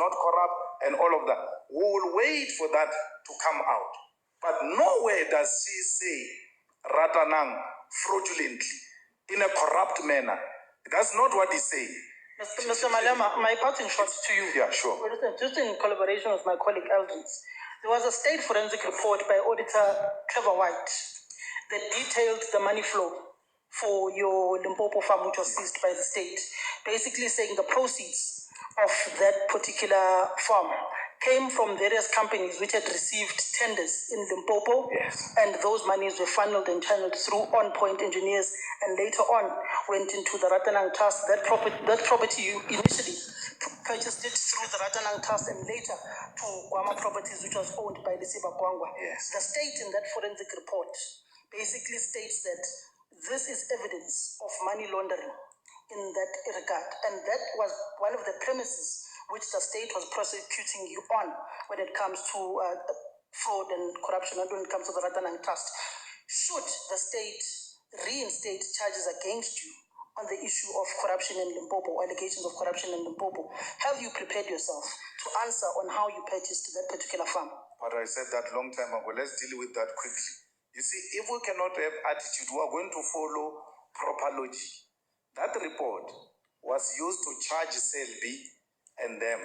not corrupt, and all of that. We will wait for that to come out. But nowhere does she say Ratanang fraudulently, in a corrupt manner. That's not what he's saying. Mr. Malema, my parting shot to you. Yeah, sure. Just in collaboration with my colleague Eldridge, there was a state forensic report by Auditor Trevor White that detailed the money flow for your Limpopo farm, which was seized by the state, basically saying the proceeds of that particular farm came from various companies which had received tenders in Limpopo, and those monies were funneled and channeled through on-point engineers, and later on went into the Ratanang Trust. That property you initially purchased it through the Ratanang Trust, and later to Guama Properties, which was owned by Lisiba Gwangwa. The state in that forensic report basically states that this is evidence of money laundering in that regard, and that was one of the premises which the state was prosecuting you on when it comes to fraud and corruption, and when it comes to the Ratanang Trust. Should the state reinstate charges against you on the issue of corruption in Limpopo, allegations of corruption in Limpopo, have you prepared yourself to answer on how you purchased that particular farm? But I said that long time ago. Let's deal with that quickly. You see, if we cannot have attitude, we are going to follow proper logic. That report was used to charge Selby and them,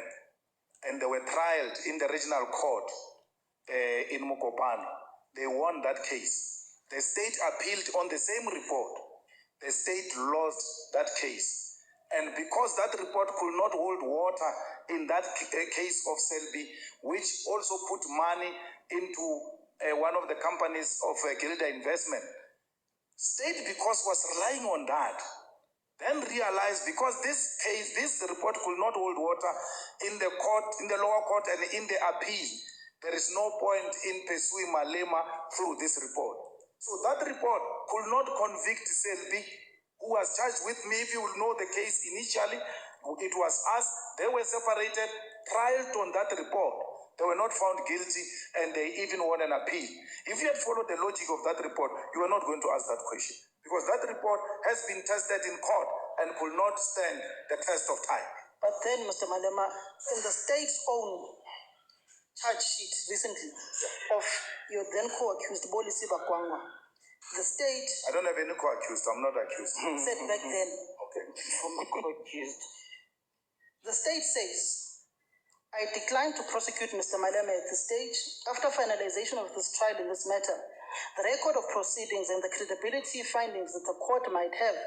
and they were trialed in the regional court in Mokopane. They won that case. The state appealed on the same report. The state lost that case, and because that report could not hold water in that case of Selby, which also put money into one of the companies of Gilda Investment, state, because was relying on that, then realized, because this report could not hold water in the court, in the lower court, and in the appeal, there is no point in pursuing Malema through this report. So that report could not convict Selby, who was charged with me. If you will know the case initially, it was us. They were separated, trialed on that report. They were not found guilty, and they even won an appeal. If you had followed the logic of that report, you were not going to ask that question, because that report has been tested in court and could not stand the test of time. But then, Mr. Malema, in the state's own charge sheet recently of your then co-accused, Bolisiba Gwangwa, the state... I don't have any co-accused. I'm not accused. Said back then. Okay. Former co-accused. The state says, I decline to prosecute Mr. Malema at this stage. After finalization of this trial in this matter, the record of proceedings and the credibility findings that the court might have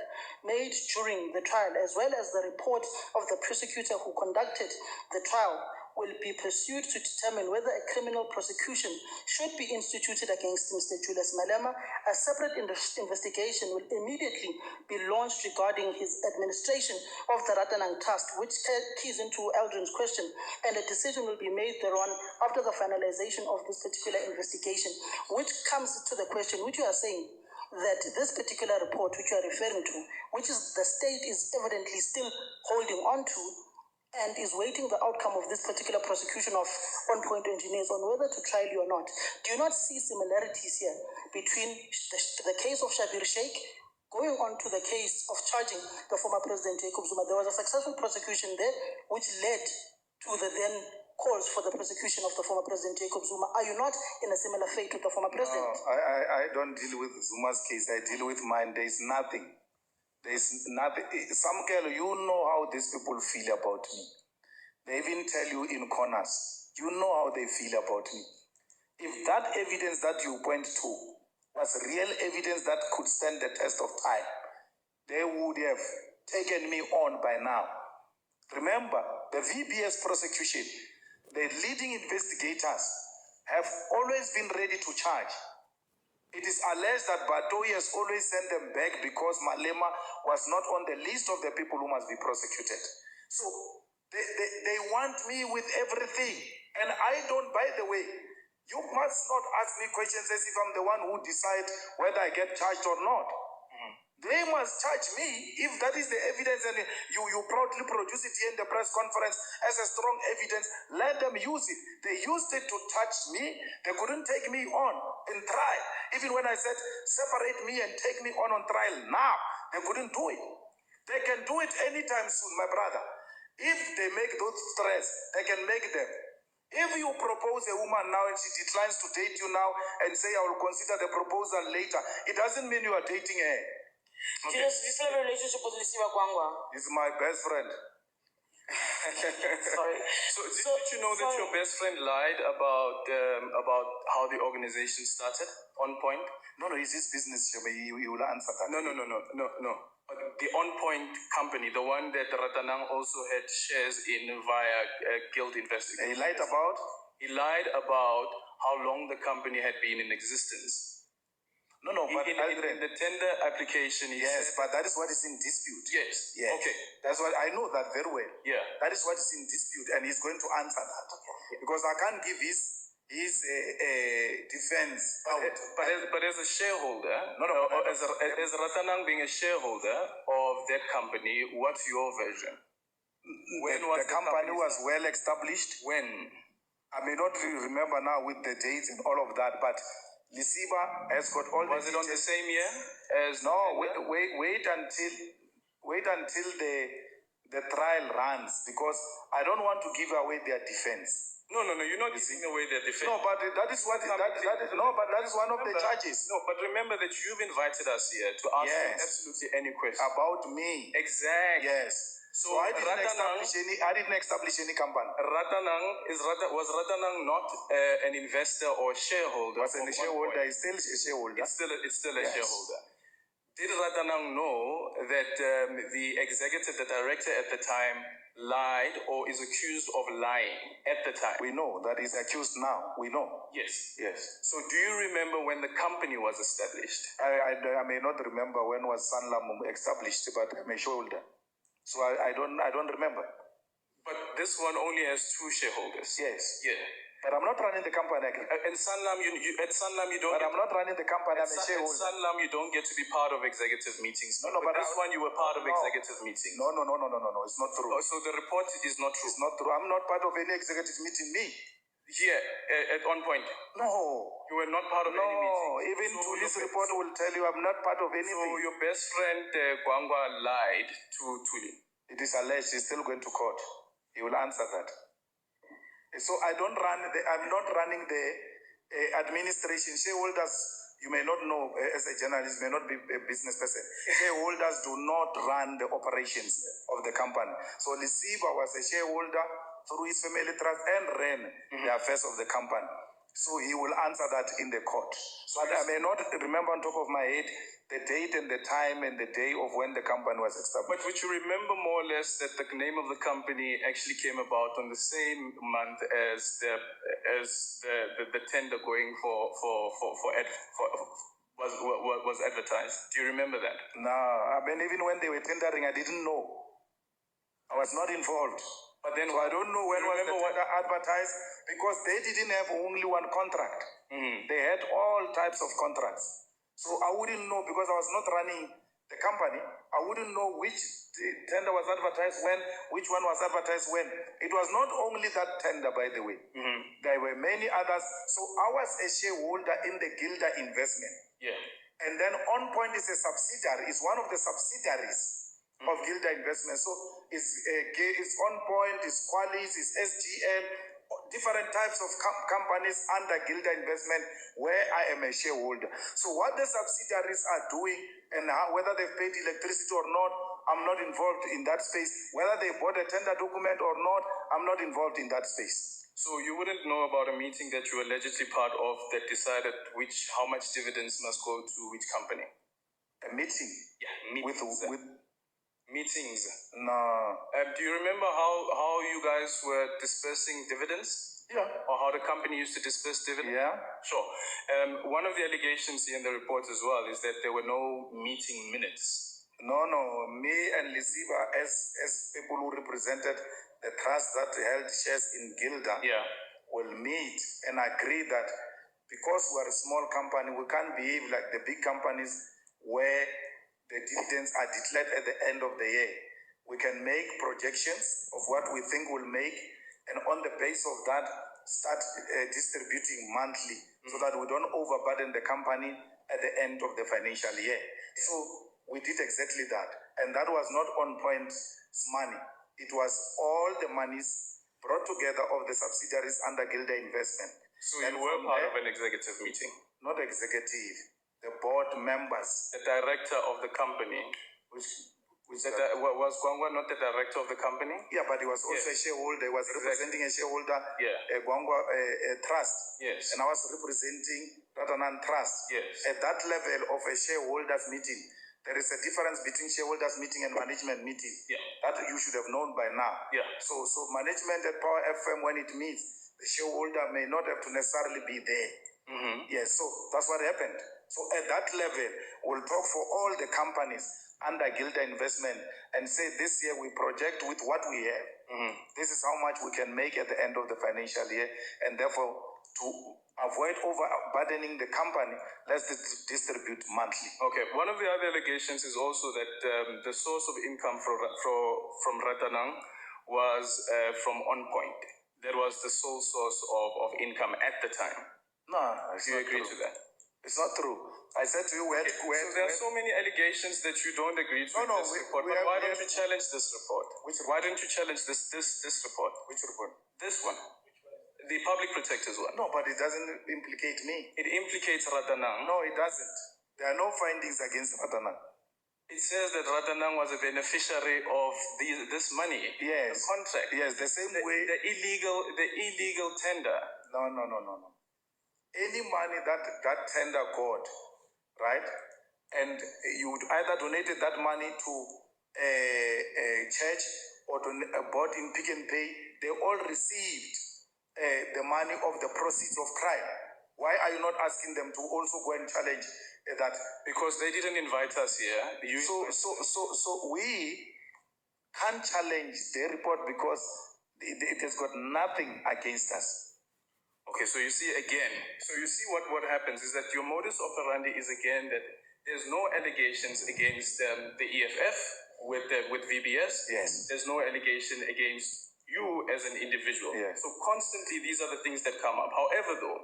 made during the trial, as well as the report of the prosecutor who conducted the trial, will be pursued to determine whether a criminal prosecution should be instituted against Mr. Julius Malema. A separate investigation will immediately be launched regarding his administration of the Ratanang Trust, which keys into Eldrin's question, and a decision will be made thereon after the finalization of this particular investigation, which comes to the question which you are saying, that this particular report which you are referring to, which is the state is evidently still holding on to, and is waiting the outcome of this particular prosecution of on-point engineers on whether to trial you or not. Do you not see similarities here between the case of Shabir Sheikh going on to the case of charging the former President Jacob Zuma? There was a successful prosecution there which led to the then calls for the prosecution of the former President Jacob Zuma. Are you not in a similar fate with the former president? No, I don't deal with Zuma's case. I deal with mine. There is nothing. There's nothing. Some girl, you know how these people feel about me. They even tell you in corners. You know how they feel about me. If that evidence that you point to was real evidence that could stand the test of time, they would have taken me on by now. Remember, the VBS prosecution, the leading investigators have always been ready to charge. It is alleged that Batoyi has always sent them back because Malema was not on the list of the people who must be prosecuted. So they want me with everything. And I don't, by the way, you must not ask me questions as if I'm the one who decides whether I get charged or not. They must charge me if that is the evidence, and you proudly produce it here in the press conference as a strong evidence. Let them use it. They used it to touch me. They couldn't take me on in trial. Even when I said separate me and take me on trial now, they couldn't do it. They can do it anytime soon, my brother. If they make those threats, they can make them. If you propose a woman now and she declines to date you now and say, I will consider the proposal later, it doesn't mean you are dating her. Okay. Do you still have a relationship with Lisiba Kwangwa? He's my best friend. Sorry. So did you know that your best friend lied about how the organization started on point? No, it's his business. He will answer that. No. The On Point company, the one that Ratanang also had shares in via Guild Investigation. He lied about? He lied about how long the company had been in existence. No, but in the tender application, he yes, said, but that is what is in dispute. Yes. Okay. That's what I know that very well. Yeah. That is what is in dispute, and he's going to answer that. Okay. Because I can't give his defense out. But as a shareholder, as Ratanang being a shareholder of that company, what's your version? When was the company was well established? When? I may not remember now with the dates and all of that, but Lisiba has got all was the. Was it on the same year as? No, wait until the trial runs, because I don't want to give away their defense. No, you're not giving away their defense. No, but that is what that is one of the charges. No, but remember that you've invited us here to ask you absolutely any question about me. Exactly. Yes. So I didn't establish any company. Was Ratanang not an investor or shareholder? Was a shareholder. He's still a shareholder. It's still a shareholder. Did Ratanang know that the executive, the director at the time, lied or is accused of lying at the time? We know that he's accused now. We know. Yes. So do you remember when the company was established? I may not remember when was Sanlam established, but I'm a shareholder. So I don't remember. But this one only has 2 shareholders. Yes. Yeah. But I'm not running the company. And Sanlam, at Sanlam you don't. But I'm not running the company. I'm a shareholder. At Sanlam you don't get to be part of executive meetings. No. But this one you were part of executive meetings. No. It's not true. Oh, so the report is not true. It's not true. I'm not part of any executive meeting. Me. Here at On Point. No. You were not part of any meeting. No. Even Julius' report will tell you I'm not part of anything. So your best friend Gwangwa lied to Tuli. It is alleged. He's still going to court. He will answer that. So I'm not running the administration. Shareholders, you may not know as a journalist, may not be a business person. Shareholders do not run the operations of the company. So Lisiba was a shareholder through his family trust and ran the affairs of the company. So he will answer that in the court. But I may not remember on top of my head the date and the time and the day of when the company was established. But would you remember more or less that the name of the company actually came about on the same month as the tender going was advertised? Do you remember that? No, I mean, even when they were tendering, I didn't know. I was not involved. But then, so I don't know when was the tender advertised, because they didn't have only one contract. They had all types of contracts. So I wouldn't know, because I was not running the company. I wouldn't know which tender was advertised when, which one was advertised when. It was not only that tender, by the way. There were many others. So I was a shareholder in the Gilda investment. Yeah. And then On Point is a subsidiary, is one of the subsidiaries of Gilda investment. So it's On Point, it's Qualis, it's SGL, different types of companies under Gilda investment where I am a shareholder. So what the subsidiaries are doing and whether they've paid electricity or not, I'm not involved in that space. Whether they bought a tender document or not, I'm not involved in that space. So you wouldn't know about a meeting that you were allegedly part of that decided how much dividends must go to which company? A meeting? Yeah, meetings. With meetings. No. Do you remember how you guys were dispersing dividends? Yeah. Or how the company used to disperse dividends? Yeah. Sure. One of the allegations here in the report as well is that there were no meeting minutes. No. Me and Lisiba, as people who represented the trust that held shares in Gilda, will meet and agree that because we're a small company, we can't behave like the big companies where the dividends are declared at the end of the year. We can make projections of what we think we'll make, and on the basis of that, start distributing monthly so that we don't overburden the company at the end of the financial year. So we did exactly that. And that was not On Point's money. it was all the monies brought together of the subsidiaries under Gilder Investment. So you were part of an executive meeting? Not executive, the board members. The director of the company? Was Gwangwa not the director of the company? Yeah, but he was also a shareholder. He was representing a shareholder, Gwangwa Trust. Yes. And I was representing Ratanan Trust. Yes. At that level of a shareholders meeting, there is a difference between shareholders meeting and management meeting. Yeah. That you should have known by now. Yeah. So management at Power FM, when it meets, the shareholder may not have to necessarily be there. Mm-hmm. Yes, so that's what happened. So at that level, we'll talk for all the companies under Gilder Investment and say this year we project with what we have. Mm-hmm. This is how much we can make at the end of the financial year, and therefore to avoid overburdening the company, let's distribute monthly. Okay, one of the other allegations is also that the source of income from Ratanang was from On Point. That was the sole source of income at the time. No, do you agree to that? It's not true. I said to you, so there are so many allegations that you don't agree to in this report. But why don't you challenge this report? Why don't you challenge this report? Which report? This one. The public protector's one. No, but it doesn't implicate me. It implicates Ratanang. No, it doesn't. There are no findings against Ratanang. It says that Ratanang was a beneficiary of this money. Yes. The contract. Yes, the same way. The illegal tender. No. Any money that tender got, right? And you would either donated that money to a church or bought in Pick and Pay, they all received the money of the proceeds of crime. Why are you not asking them to also go and challenge that? Because they didn't invite us here. So we can't challenge their report because it has got nothing against us. Okay, so you see what happens is that your modus operandi is again that there's no allegations against the EFF with VBS. Yes. There's no allegation against you as an individual. Yes. So constantly these are the things that come up. However, though,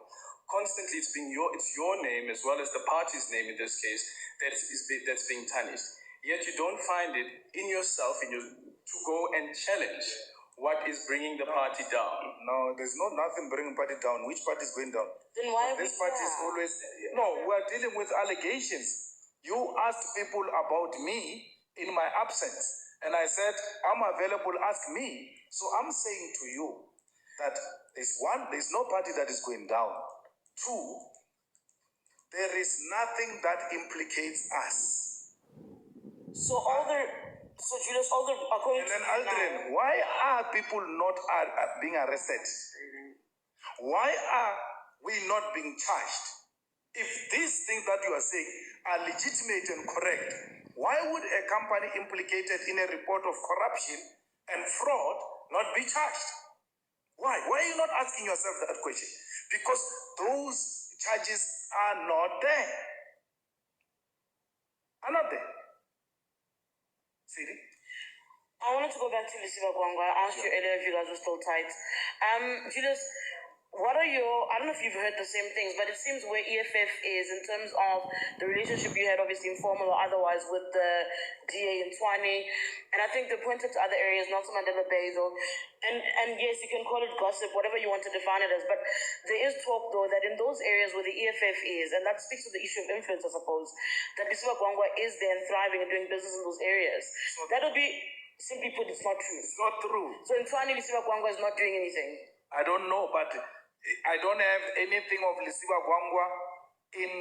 constantly it's your name as well as the party's name in this case that's being tarnished. Yet you don't find it in yourself to go and challenge what is bringing the party down. No, there's nothing bringing party down. Which party is going down? Then why this party is always... No, we're dealing with allegations. You asked people about me in my absence, and I said, I'm available, ask me. So I'm saying to you that there's no party that is going down. Two, there is nothing that implicates us. So Julius, according and then Aldrin, why are people not being arrested? Why are we not being charged? If these things that you are saying are legitimate and correct, why would a company implicated in a report of corruption and fraud not be charged? Why? Why are you not asking yourself that question? Because those charges are not there. Are not there. I wanted to go back to Lisiba Gwangwa. I asked you earlier if you guys were still tight. Julius, I don't know if you've heard the same things, but it seems where EFF is in terms of the relationship you had, obviously informal or otherwise, with the DA in Tshwane, and I think they pointed to other areas, Nelson Mandela Bay though, and yes, you can call it gossip, whatever you want to define it as, but there is talk though that in those areas where the EFF is, and that speaks to the issue of influence, I suppose, that Lisiba Gwangwa is there and thriving and doing business in those areas. That would be, simply put, it's not true. It's not true. So in Tshwane, Lisiba Gwangwa is not doing anything. I don't know, but I don't have anything of Lisiba Gwangwa in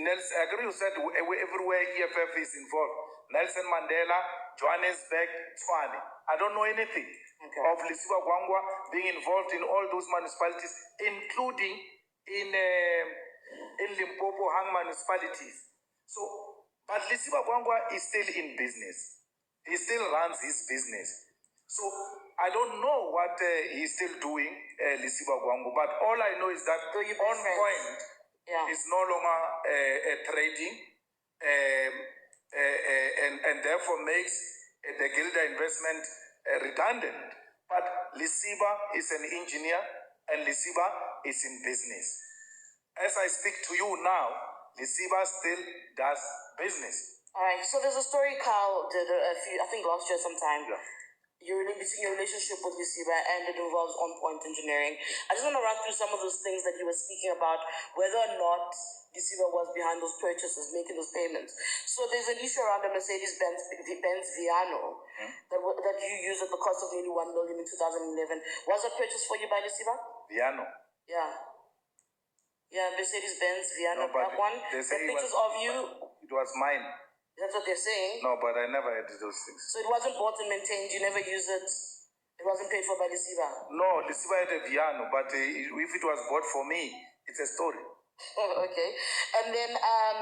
Nelson. I agree you said everywhere EFF is involved. Nelson Mandela, Johannesburg, Tshwane. I don't know anything of Lisiba Gwangwa being involved in all those municipalities, including in Limpopo hang municipalities. So, but Lisiba Gwangwa is still in business. He still runs his business. So I don't know what he's still doing, Lisiba Gwangwa, but all I know is that On Point is no longer trading and therefore makes the Gilder Investment redundant. But Lisiba is an engineer and Lisiba is in business. As I speak to you now, Lisiba still does business. All right, so there's a story Carl did I think last year sometime. Yeah. your relationship with Lisiba, and it involves on-point engineering. I just want to run through some of those things that you were speaking about, whether or not Lisiba was behind those purchases, making those payments. So there's an issue around the Mercedes-Benz Viano that you used at the cost of nearly 1 million in 2011. Was that purchased for you by Lisiba? Viano. Yeah, Mercedes-Benz Viano, No, but that one. they The say pictures of you. It was mine. That's what they're saying. No, but I never had those things. So it wasn't bought and maintained. You never used it. It wasn't paid for by Lisiba. No, Lisiba had a Viano, but if it was bought for me, it's a story. Oh, okay. And then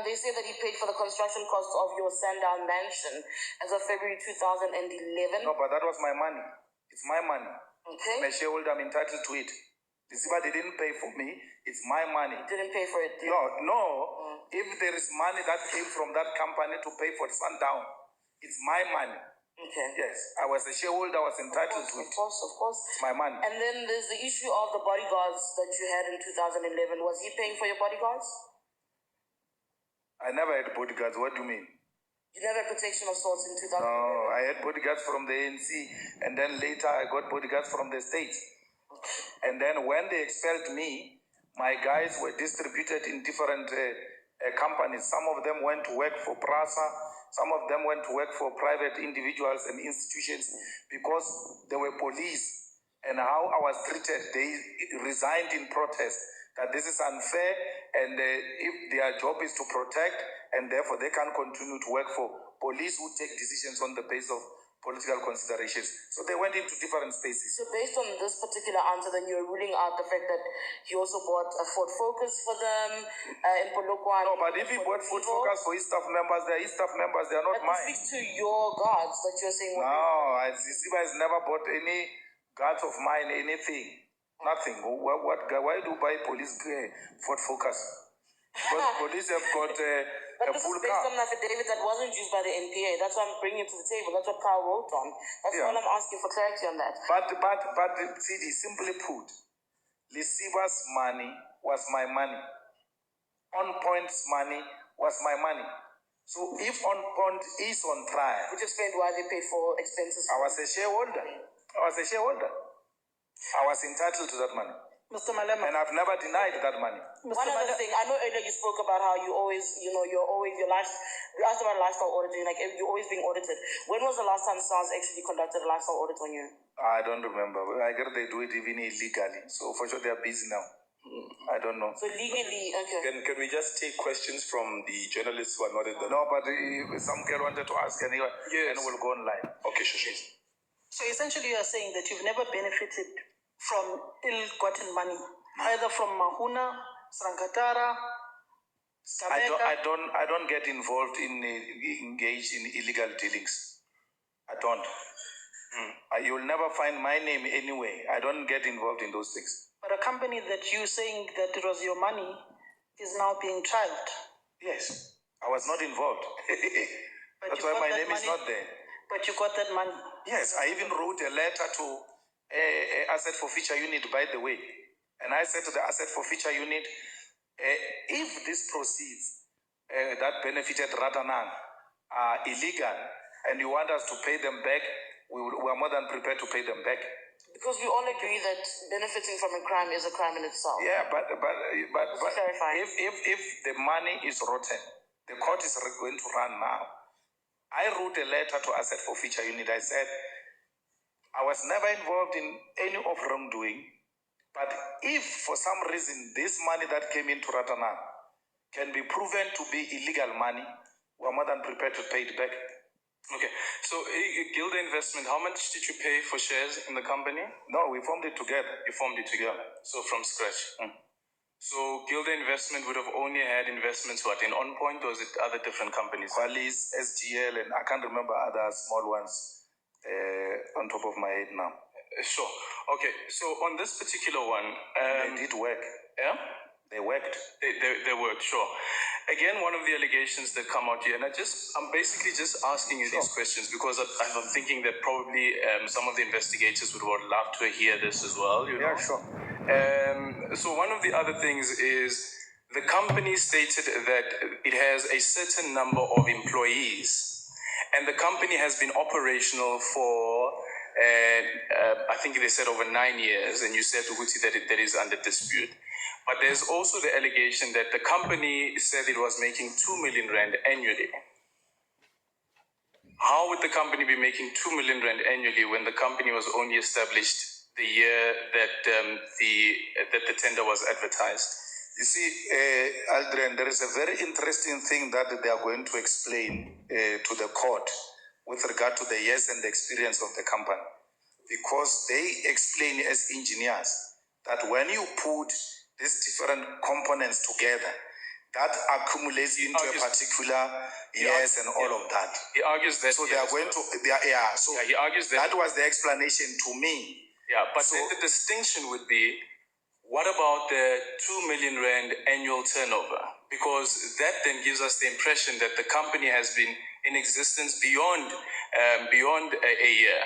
they say that he paid for the construction costs of your Sandown mansion as of February 2011. No, but that was my money. It's my money. Okay. I'm a shareholder. I'm entitled to it. Lisiba didn't pay for me. It's my money. Didn't pay for it. No. If there is money that came from that company to pay for Sundown, it's my money. Okay. Yes, I was a shareholder. I was entitled to it. Of course. It's my money. And then there's the issue of the bodyguards that you had in 2011. Was he paying for your bodyguards? I never had bodyguards. What do you mean? You never had protection of sorts in 2011? No, I had bodyguards from the ANC, and then later I got bodyguards from the States. And then when they expelled me, my guys were distributed in different companies. Some of them went to work for Prasa. Some of them went to work for private individuals and institutions because they were police. And how I was treated, they resigned in protest that this is unfair, and if their job is to protect, and therefore they can't continue to work for police who take decisions on the basis of political considerations. So they went into different spaces. So based on this particular answer, then you're ruling out the fact that he also bought a Ford Focus for them in Polokwane. No, but if he bought Ford Focus for his staff members, they are his staff members, they are not mine. That speaks to your guards that you're saying. No, Lisiba has never bought any guards of mine, anything. Nothing. Why do you buy police Ford Focus? Because police have got but a this full is based car. on an affidavit that wasn't used by the NPA. That's why I'm bringing it to the table. That's what Carl wrote on. That's all I'm asking for clarity on that. But CD, simply put, Lisiba's money was my money. On Point's money was my money. So if On Point is on trial, Which explained why they paid for expenses. I was a shareholder. I was entitled to that money. Mr. Malema. And I've never denied that money. One other thing, I know earlier you spoke about how you always, you asked about lifestyle auditing, like you're always being audited. When was the last time SARS actually conducted a lifestyle audit on you? I don't remember. I guess they do it even illegally. So for sure they are busy now. I don't know. So legally, okay. Can we just take questions from the journalists who are not in the... No, but some girl wanted to ask and we'll go online. Okay, sure. So essentially you are saying that you've never benefited from ill-gotten money, either from Mahuna, Srangatara, Skameka. I don't get involved in engage in illegal dealings. I don't. You'll never find my name anyway. I don't get involved in those things. But a company that you saying that it was your money is now being tried. Yes, I was not involved. That's you why got my that name is money? not there. But you got that money. Yes, I even wrote a letter to Asset Forfeiture Unit, by the way. And I said to the Asset Forfeiture Unit, if these proceeds that benefited Ratanang are illegal and you want us to pay them back, we are more than prepared to pay them back. Because we all agree that benefiting from a crime is a crime in itself. Yeah, but if the money is rotten, the court is going to run now. I wrote a letter to Asset Forfeiture Unit. I said, I was never involved in any of wrongdoing, but if for some reason this money that came into Ratanang can be proven to be illegal money, we are more than prepared to pay it back. Okay, so Gilda Investment, how much did you pay for shares in the company? No, we formed it together. You formed it together, so from scratch. So Gilda Investment would have only had investments, what, in On Point, or was it other different companies? Qualis, SGL, and I can't remember other small ones on top of my head now. Sure. Okay, so on this particular one... they did work. Yeah? They worked. They worked, sure. Again, one of the allegations that come out here, and I'm basically just asking you these questions because I'm thinking that probably some of the investigators would love to hear this as well. You know? Yeah, sure. So one of the other things is the company stated that it has a certain number of employees, and the company has been operational for and I think they said over 9 years, and you said, Uguti, that is under dispute. But there's also the allegation that the company said it was making 2 million rand annually. How would the company be making 2 million rand annually when the company was only established the year that the tender was advertised? You see, Aldrin, there is a very interesting thing that they are going to explain to the court with regard to the years and the experience of the company. Because they explain as engineers that when you put these different components together, that accumulates into a particular years and all of that. He argues that. So they are going to, he argues that. That was the explanation to me. Yeah, but so, the distinction would be, what about the 2 million rand annual turnover? Because that then gives us the impression that the company has been in existence beyond a year.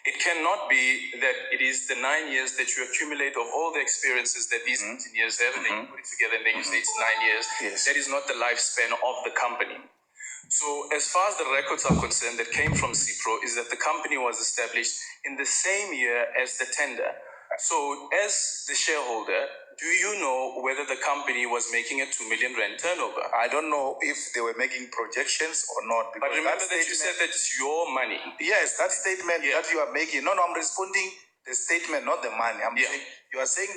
It cannot be that it is the 9 years that you accumulate of all the experiences that these engineers have, and then you put it together and then you say it's 9 years. Yes. That is not the lifespan of the company. So as far as the records are concerned that came from CIPRO is that the company was established in the same year as the tender. So as the shareholder, do you know whether the company was making a 2 million rand turnover? I don't know if they were making projections or not. But remember that you said that it's your money. Yes, that statement that you are making. No, I'm responding the statement, not the money. I'm saying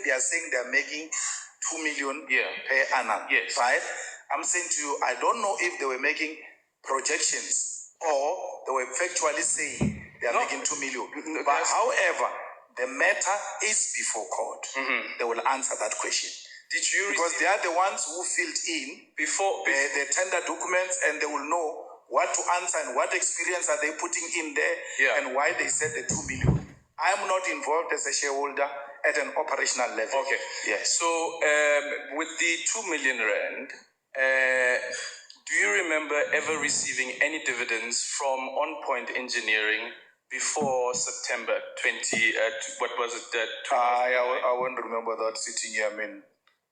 they are saying they are making 2 million per annum. Yes. Right? I'm saying to you, I don't know if they were making projections or they were factually saying they are making 2 million. But however, the matter is before court. They will answer that question. Did you because they are the ones who filled in before the tender documents, and they will know what to answer and what experience are they putting in there and why they said the 2 million. I am not involved as a shareholder at an operational level. Okay. Yes. So with the 2 million rand, do you remember ever receiving any dividends from On Point Engineering before September 20, what was it? I won't remember that sitting here. I mean,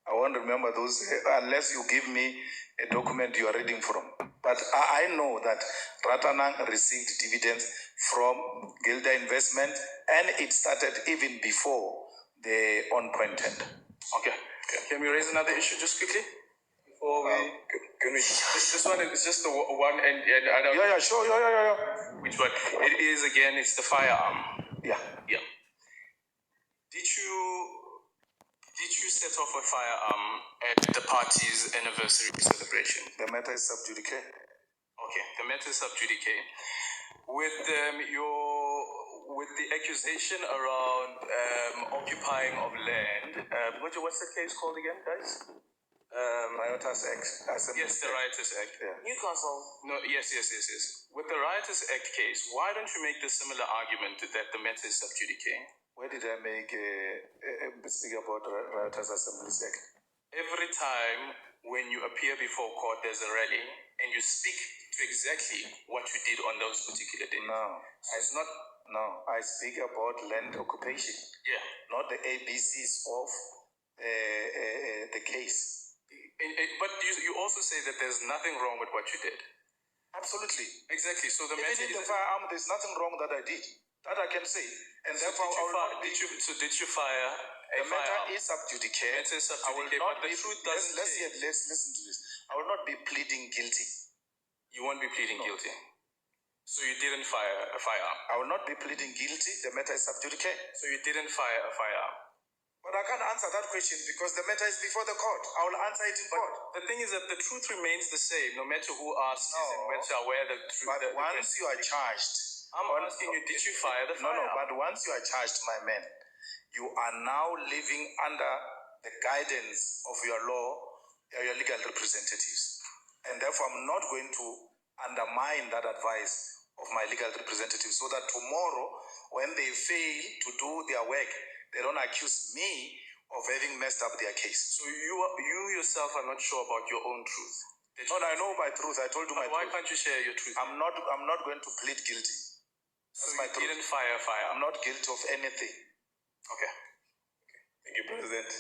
I won't remember those unless you give me a document you are reading from. But I know that Ratanang received dividends from Gilda Investment, and it started even before the On Point tender. Okay. Can we raise another issue just quickly? Before we... Can we... This one is just the one, and I don't... Yeah, sure. Which one? It is, again, it's the firearm. Yeah. Did you set off a firearm at the party's anniversary celebration? The matter is sub judice. Okay, the matter is sub judice. With the accusation around occupying of land, what's the case called again, guys? Riotous Act. Yes, the Riotous Act. Yeah. Newcastle. No, yes. With the Riotous Act case, why don't you make the similar argument that the matter is sub judice? Where did I make speak about Riotous Assemblies Act? Every time when you appear before court, there's a rally, and you speak to exactly what you did on those particular days. No. So it's not... No, I speak about land occupation. Yeah. Not the ABCs of the case. But you also say that there's nothing wrong with what you did. Absolutely. Exactly. So the even in the firearm, there's nothing wrong that I did. That I can say. And so therefore, did you fire a the matter firearm? is sub judice. It is sub I will judice, not but the truth doesn't change. Let's listen to this. I will not be pleading guilty. You won't be pleading guilty. So you didn't fire a firearm. I will not be pleading guilty. The matter is sub judice. So you didn't fire a firearm. But I can't answer that question because the matter is before the court. I will answer it in court. The thing is that the truth remains the same, no matter who asks and where the truth. But once you are charged, I'm asking you, did you fire the firearm? No. But once you are charged, my man, you are now living under the guidance of your law, your legal representatives, and therefore I'm not going to undermine that advice of my legal representatives, so that tomorrow, when they fail to do their work, they don't accuse me of having messed up their case. So you yourself are not sure about your own truth. No, I know my truth. I told you my truth. Why can't you share your truth? I'm not going to plead guilty. So you didn't fire a firearm? I'm not guilty of anything. Okay. Thank you, President.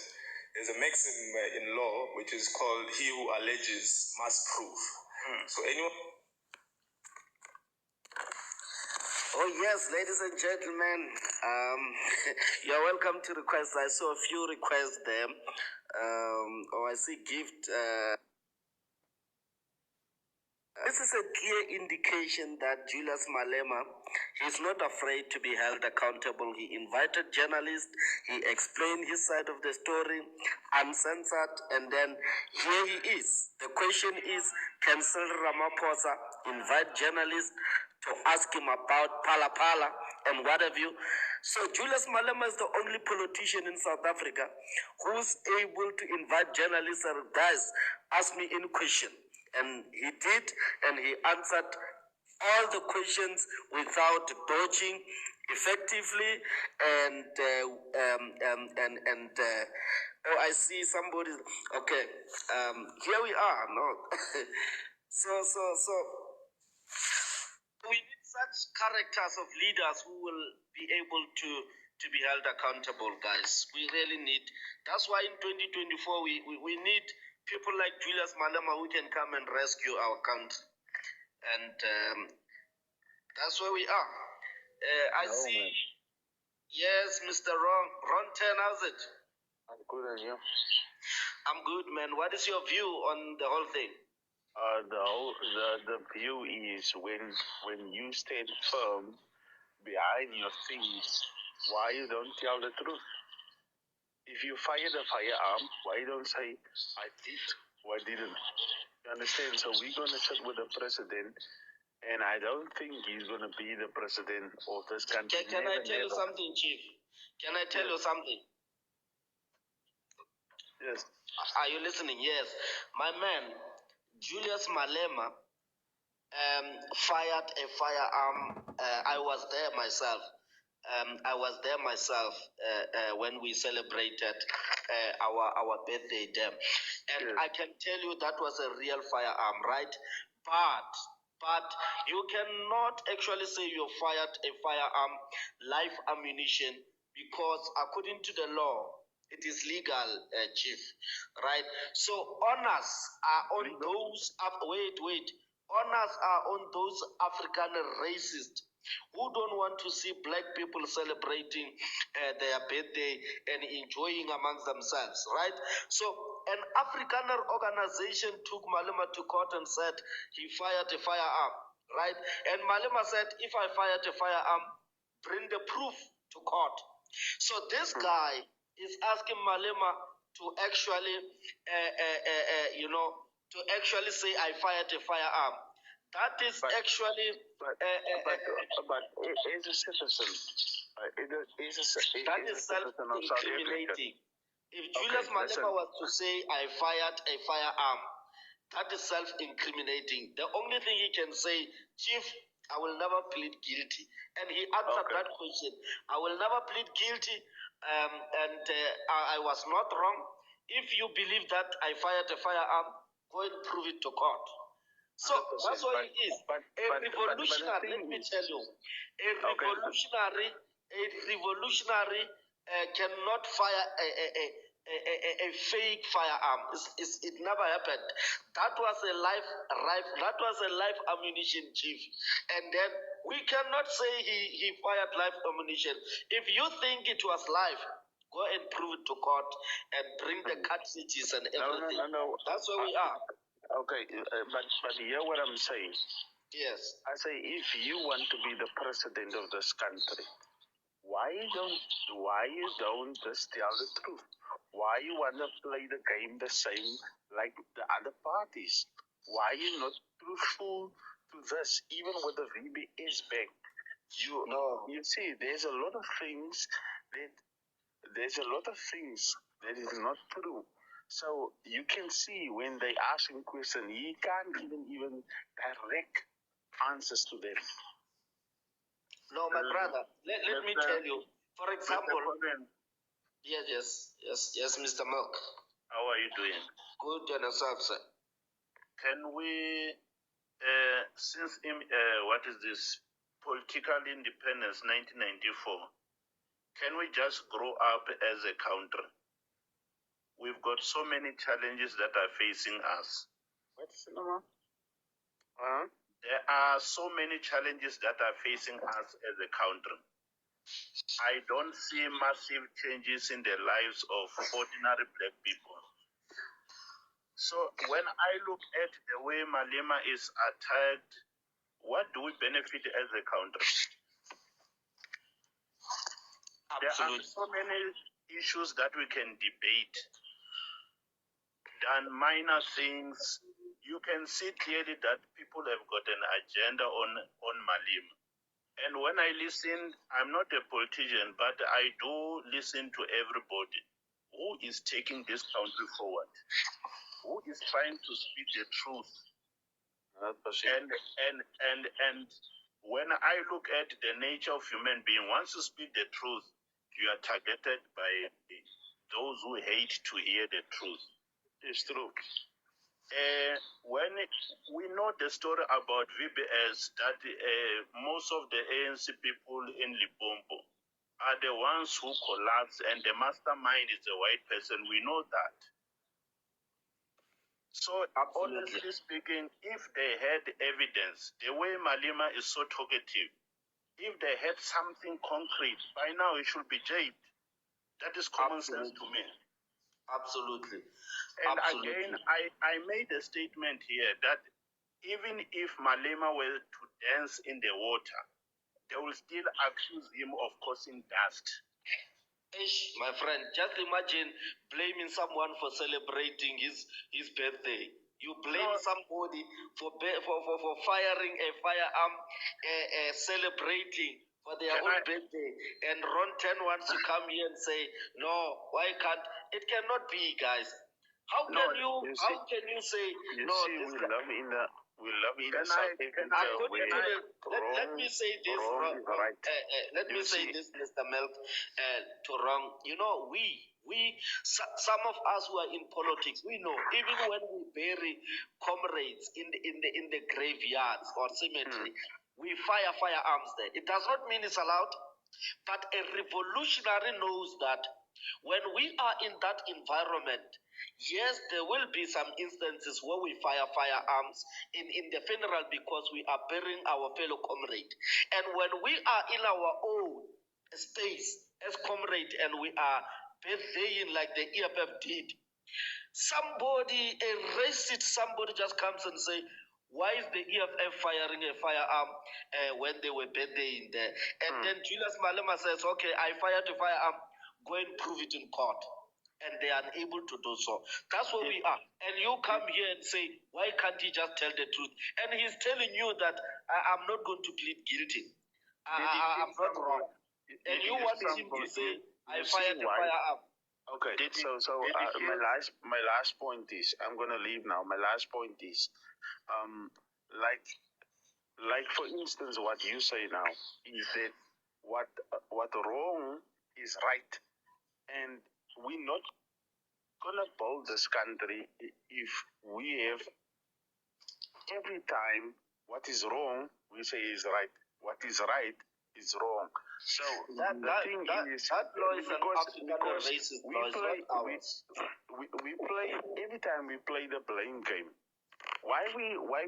There's a maxim in law which is called "he who alleges must prove." So anyone. Oh yes, ladies and gentlemen, you're welcome to requests. I saw a few requests there. I see gift. This is a clear indication that Julius Malema is not afraid to be held accountable. He invited journalists, he explained his side of the story, uncensored, and then here he is. The question is, can Cyril Ramaphosa invite journalists to ask him about Pala Pala and what have you? So Julius Malema is the only politician in South Africa who's able to invite journalists and guys, ask me any question. And he did, and he answered all the questions without dodging effectively. Oh, I see somebody. Okay, here we are. No, so we need such characters of leaders who will be able to be held accountable, guys. We really need. That's why in 2024 we need people like Julius Malema who can come and rescue our country, and that's where we are. I see. Man. Yes, Mr. Ron 10, how's it? I'm good, and you? I'm good, man. What is your view on the whole thing? The view is when you stand firm behind your things, why you don't tell the truth? If you fire the firearm, why you don't say I did or I didn't? You understand? So we're gonna sit with the president, and I don't think he's gonna be the president of this country. Can I tell you something, Chief? Can I tell you something? Yes. Are you listening? Yes. My man, Julius Malema, fired a firearm. I was there myself. When we celebrated our birthday there, and I can tell you that was a real firearm, right? But you cannot actually say you fired a firearm, live ammunition, because according to the law, it is legal, Chief, right? So honors are on those. Honors are on those African racists who don't want to see black people celebrating their birthday and enjoying amongst themselves, right? So an Afrikaner organization took Malema to court and said he fired a firearm, right? And Malema said, if I fired a firearm, bring the proof to court. So this guy is asking Malema to actually, to actually say I fired a firearm. That is but as a citizen, that is self-incriminating. If Julius Malema was to say I fired a firearm, that is self-incriminating. The only thing he can say, Chief, I will never plead guilty. And he answered that question. I will never plead guilty, I was not wrong. If you believe that I fired a firearm, go and prove it to court. So that's what it is. A revolutionary, let me tell you, a revolutionary cannot fire a fake firearm. It never happened. That was a live ammunition, Chief. And then we cannot say he fired live ammunition. If you think it was live, go and prove it to court and bring the cartridges and everything. No. That's where we are. Okay, but hear what I'm saying. Yes. I say if you want to be the president of this country, why you don't just tell the truth? Why you want to play the game the same like the other parties? Why you not truthful to this? Even with the VBS back, you see, there's a lot of things that is not true. So you can see when they ask him questions, he can't even direct answers to them. No, my brother, let me tell you. For example, yes, Mr. Milk. How are you doing? Good, and yourself, sir. Can we, since what is this, political independence 1994, can we just grow up as a country? We've got so many challenges that are facing us. What's the number? There are so many challenges that are facing us as a country. I don't see massive changes in the lives of ordinary black people. So when I look at the way Malema is attacked, what do we benefit as a country? There are so many issues that we can debate than minor things. You can see clearly that people have got an agenda on Malema. And when I listen, I'm not a politician, but I do listen to everybody who is taking this country forward, who is trying to speak the truth. 100%. And when I look at the nature of human being, once you speak the truth, you are targeted by those who hate to hear the truth. It's true. When we know the story about VBS, that most of the ANC people in Limpopo are the ones who collapse, and the mastermind is a white person. We know that. So, honestly speaking, if they had evidence, the way Malema is so talkative, if they had something concrete, by now it should be jailed. That is common sense to me. Absolutely. And again, I made a statement here that even if Malema were to dance in the water, they will still accuse him of causing dust. My friend, just imagine blaming someone for celebrating his birthday. You blame somebody for firing a firearm, celebrating for their own birthday, and Ron 10 wants to come here and say, no, why can't? It cannot be, guys. How can you say no? We love in the South Africa way. Let me say this, right. Let me say this, Mr. Milk, to wrong. You know, some of us who are in politics, we know even when we bury comrades in the graveyards or cemetery, we fire firearms there. It does not mean it's allowed, but a revolutionary knows that when we are in that environment, yes, there will be some instances where we fire firearms in the funeral because we are burying our fellow comrade. And when we are in our own space as comrade and we are birthdaying like the EFF did, somebody, a racist somebody just comes and say, why is the EFF firing a firearm when they were birthdaying there? And then Julius Malema says, okay, I fired a firearm, go and prove it in court. And they are unable to do so. That's where we are. And you come here and say, why can't he just tell the truth? And he's telling you that I'm not going to plead guilty. I'm not wrong. And you want him to say, I fired a firearm. Okay, my last point is, I'm gonna leave now. My last point is, like for instance, what you say now is that what wrong is right, and we're not gonna build this country if we have every time what is wrong we say is right, what is right is wrong. So that law is an racist law. We play every time we play the blame game. Why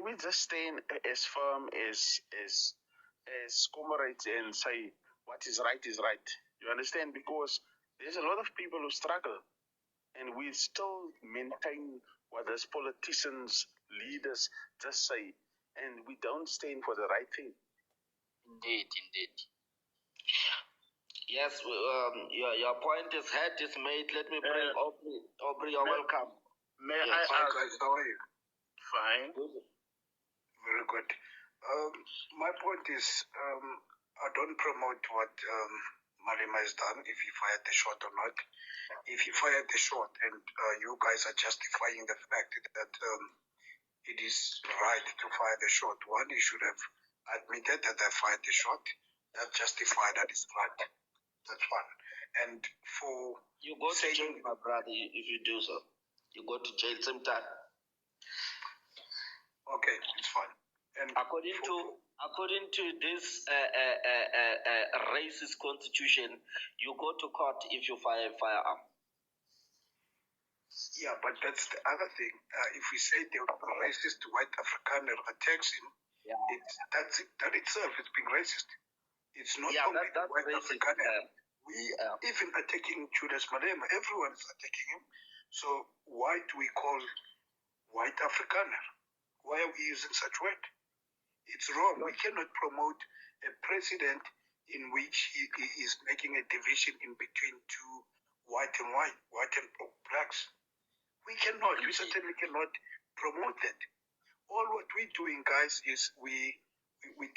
we just stand as firm as comrades and say what is right is right? You understand? Because there's a lot of people who struggle, and we still maintain what those politicians, leaders just say, and we don't stand for the right thing. Indeed. Yes, your point is made. Let me bring Aubrey. Aubrey, you're welcome. May I ask? Guys, how are you? Fine. Good. Very good. My point is, I don't promote what Malema has done, if he fired the shot or not. If he fired the shot and you guys are justifying the fact that it is right to fire the shot, one, he should have admitted that I fired the shot. That justified that it's right. That's one. And for you go to jail, my brother, if you do so. You go to jail sometime. Okay, it's fine. And according to this racist constitution, you go to court if you fire a firearm. Yeah, but that's the other thing. If we say the racist white Afrikaner attacks him, that itself is being racist. It's not Yeah, only the that's white racist. Afrikaner. We even attacking Julius Malema. Everyone is attacking him. So why do we call white Afrikaner? Why are we using such word? It's wrong. We cannot promote a president in which he is making a division in between two white and blacks. We cannot. We certainly cannot promote that. All what we're doing, guys, is we're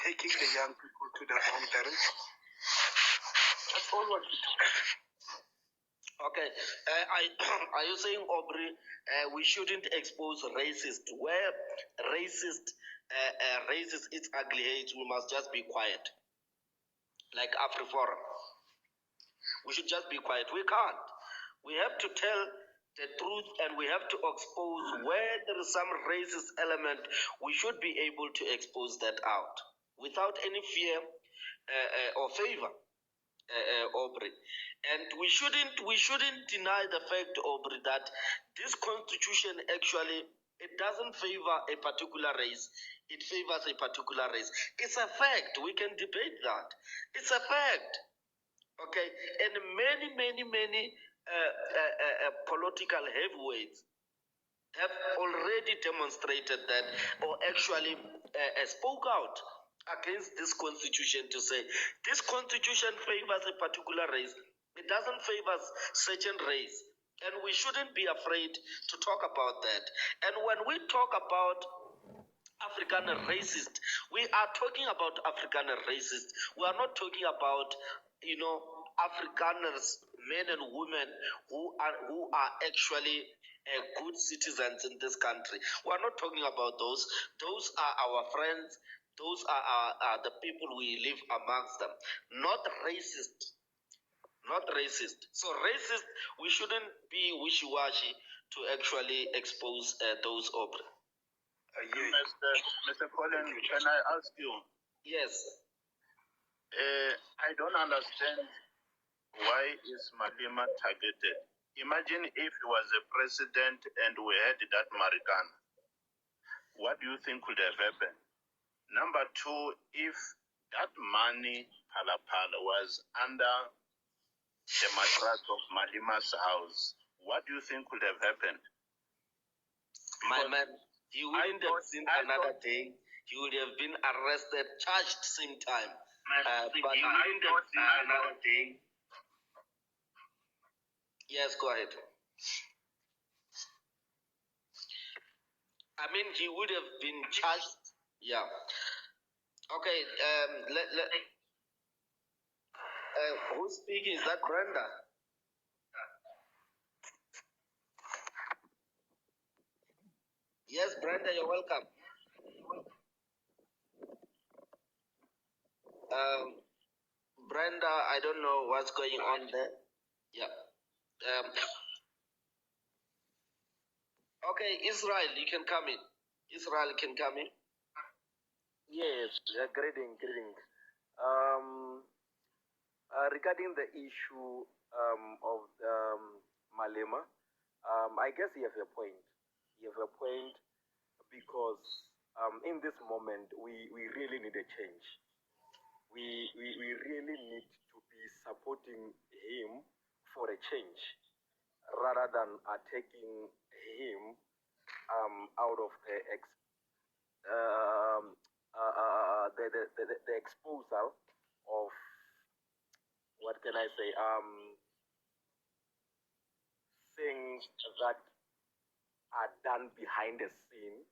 taking the young people to the wrong direction. That's all what we do. Okay, are you saying, Aubrey, we shouldn't expose racist? Where racist raises its ugly head, we must just be quiet, like AfriForum. We should just be quiet. We can't. We have to tell the truth, and we have to expose where there is some racist element. We should be able to expose that out without any fear or favor. Aubrey, and we shouldn't deny the fact, Aubrey, that this constitution actually, it doesn't favor a particular race, it favors a particular race. It's a fact. We can debate that. It's a fact. Okay, and many political heavyweights have already demonstrated that, or actually spoke out against this constitution to say this constitution favors a particular race. It doesn't favor certain race, and we shouldn't be afraid to talk about that. And when we talk about African racist, we are talking about African racist. We are not talking about, Afrikaners, men and women who are actually good citizens in this country. We are not talking about those. Those are our friends. Those are the people we live amongst them. Not racist. Not racist. So racist, we shouldn't be wishy-washy to actually expose those Aubrey. Mr. Colin, can I ask you? Yes. I don't understand why is Malema targeted. Imagine if he was a president and we had that Marikana. What do you think would have happened? Number two, if that money, Palapala, was under the mattress of Malema's house, what do you think would have happened? My man, he wouldn't have seen another day. He would have been arrested, charged same time. But he wouldn't have seen another day. Yes, go ahead. I mean, he would have been charged. Yeah. Okay. Who's speaking? Is that Brenda? Yes, Brenda, you're welcome. Brenda, I don't know what's going on there. Yeah. Okay, Israel, you can come in. Israel can come in. Yes, greetings. Regarding the issue of Malema, I guess you have a point. You have a point because in this moment we really need a change. We really need to be supporting him for a change rather than attacking him out of the exposure of, what can I say, things that are done behind the scene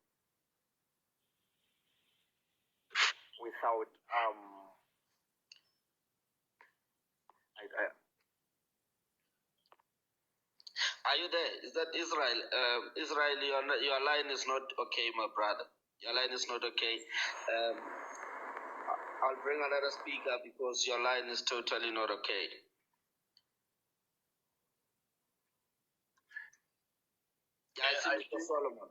without Are you there? Is that Israel? Israel, your line is not okay, my brother. Your line is not okay. I'll bring another speaker because your line is totally not okay. Yeah, I see Mr. Solomon.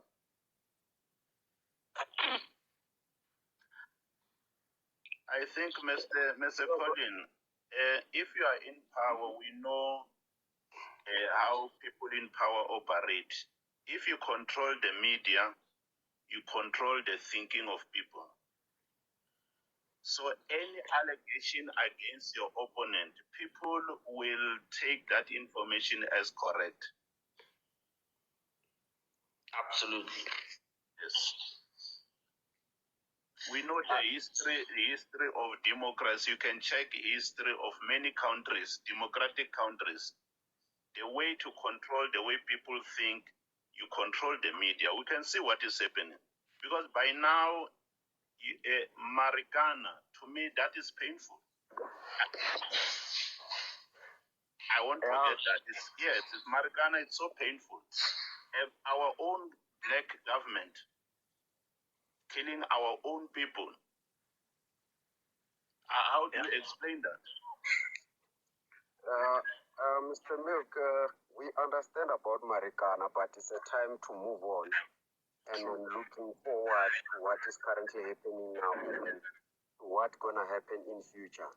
I think, Mr. Colin, if you are in power, we know how people in power operate. If you control the media, you control the thinking of people. So any allegation against your opponent, people will take that information as correct. Absolutely. Yes. We know the history of democracy. You can check history of many countries, democratic countries. The way to control the way people think, you control the media. We can see what is happening. Because by now, Marikana, to me, that is painful. I won't forget that. It's Marikana, it's so painful. Our own black government killing our own people. How do you explain that? Mr. Milk, we understand about Marikana, but it's a time to move on and looking forward to what is currently happening now and to what's going to happen in future.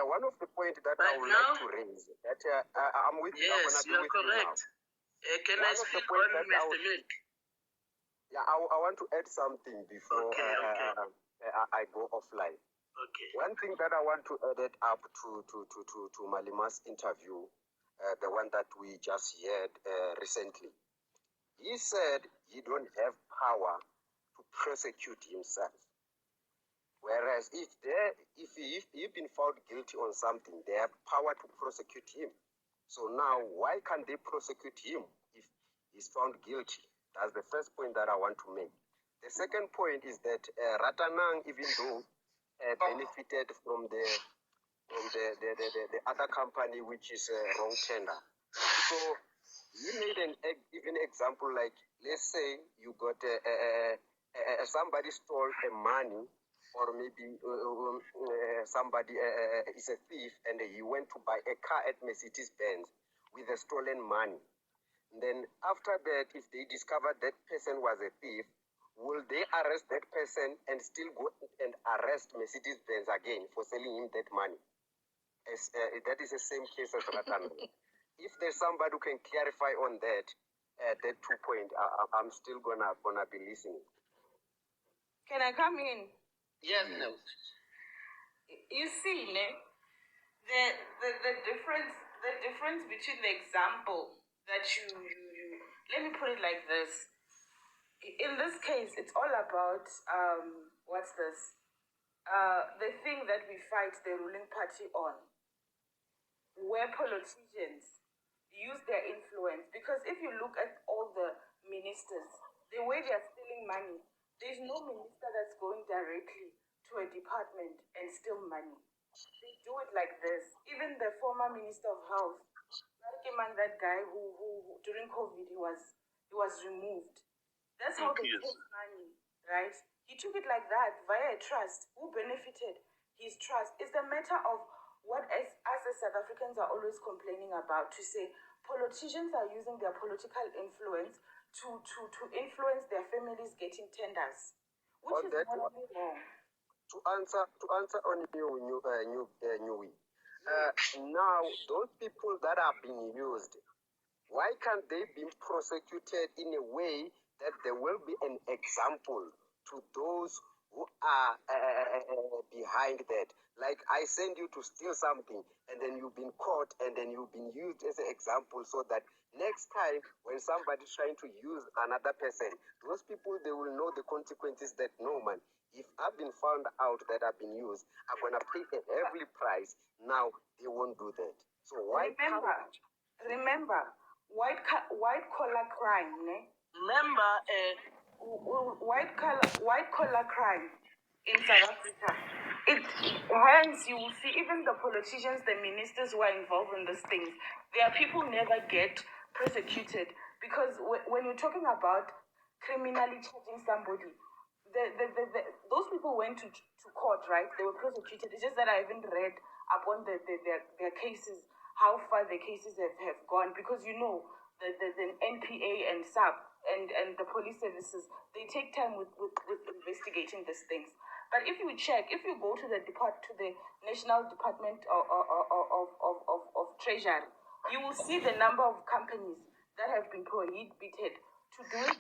One of the points that I would like to raise, that I'm with you. Yes, you are correct. Can I speak on Mr. Milk? Yeah, I want to add something before I go offline. Okay. One thing that I want to add it up to Malema's interview, the one that we just heard recently. He said he don't have power to prosecute himself. Whereas if he's been found guilty on something, they have power to prosecute him. So now, why can't they prosecute him if he's found guilty? That's the first point that I want to make. The second point is that Ratanang, even though benefited from the other company, which is wrong tender. So he made an even example like, let's say you got somebody stole money, or maybe somebody is a thief and he went to buy a car at Mercedes-Benz with the stolen money. And then after that, if they discover that person was a thief, will they arrest that person and still go and arrest Mercedes-Benz again for selling him that money? That is the same case as Ratan. If there's somebody who can clarify on that 2 point, I'm still gonna be listening. Can I come in? Yes, no. You see, the difference between the example that you let me put it like this. In this case, it's all about what's this? The thing that we fight the ruling party on, where politicians use their influence. Because if you look at all the ministers, the way they are stealing money, there's no minister that's going directly to a department and steal money. They do it like this. Even the former minister of health, that guy who during COVID he was removed. That's how they take money, right? He took it like that via a trust. Who benefited? His trust. It's a matter of what us as South Africans are always complaining about, to say politicians are using their political influence to influence their families getting tenders, which is morally wrong. To answer on Nui. Now those people that are being used, why can't they be prosecuted in a way that there will be an example to those who are behind that? Like, I send you to steal something and then you've been caught and then you've been used as an example, so that next time when somebody's trying to use another person, those people, they will know the consequences, that no, man, if I've been found out that I've been used, I'm going to pay a heavy price. Now they won't do that. So why remember white collar crime, ne? Remember white collar crime in South Africa. Hence you will see even the politicians, the ministers who are involved in these things, their people never get prosecuted, because when you're talking about criminally charging somebody, those people went to court, right? They were prosecuted. It's just that I haven't read upon their cases, how far the cases have gone, because the NPA and SAP and the police services, they take time with investigating these things. But if you go to the National Department of Treasury, you will see the number of companies that have been prohibited to do it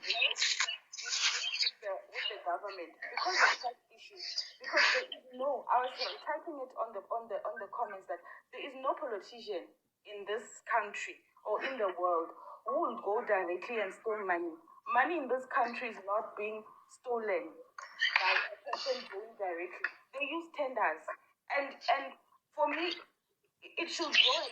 with the the government because of such issues. Because there is no, I was typing it on the comments that there is no politician in this country or in the world who will go directly and steal money. Money in this country is not being stolen by a person going directly. They use tenders, and for me, it should go